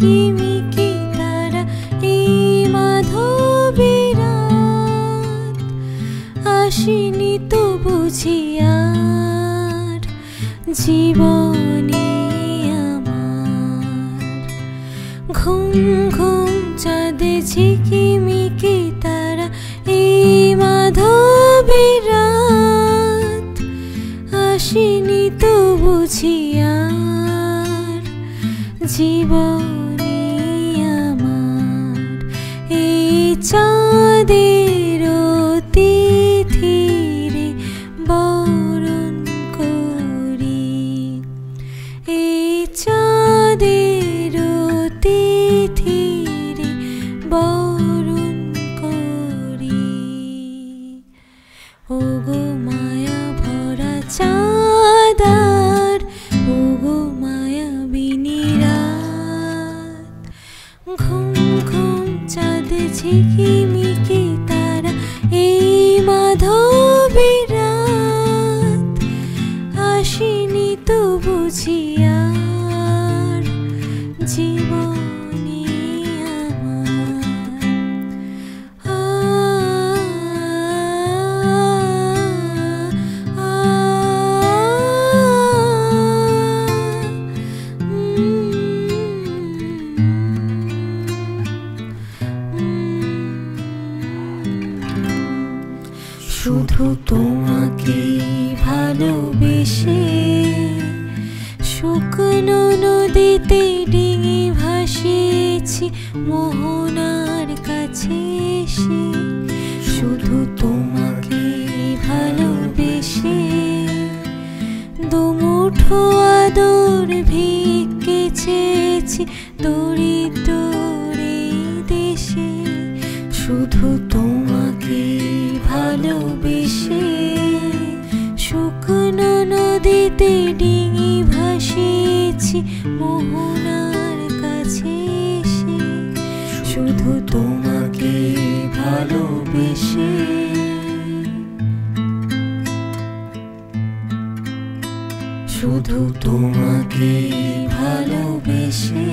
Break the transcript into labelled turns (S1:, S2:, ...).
S1: ঝিকিমিকি তারা এই মাধবীর রাত। আসিনি তো বুঝি আর জীবনে আমার। ঘুম ঘুম চাঁদে ঝিকিমিকি তারা এই মাধবীর রাত। আসিনি তো বুঝি আর জীবনে আমার। এই চাঁদের তিথিরে বরণ করি, এই চাঁদের তিথিরে বরণ করি। ওগো মায়া ভরা চাঁদার, ওগো মায়াবিনী রাত। ঘুম ঘুম চাঁদে ঝিকিমিকি তারা এই মাধবীর রাত। আসিনি তো বুঝি আর জীবনে আমার। শুধু তোমাকে ভালোবেসে শুকনো নদীতে ডিঙি ভাসিয়েছি মোহনার কাছে এসে। শুধু তোমাকে ভালোবেসে দুমুঠো আদর ভিক্ষে চেয়েছি দরিদ্র এই দেশে। শুধু তোমাকে ভালোবেসে শুকনো নদীতে ডিঙি ভাসিয়েছি মোহনার কাছে এসে। শুধু তোমাকে ভালোবেসে, শুধু তোমাকে ভালোবেসে।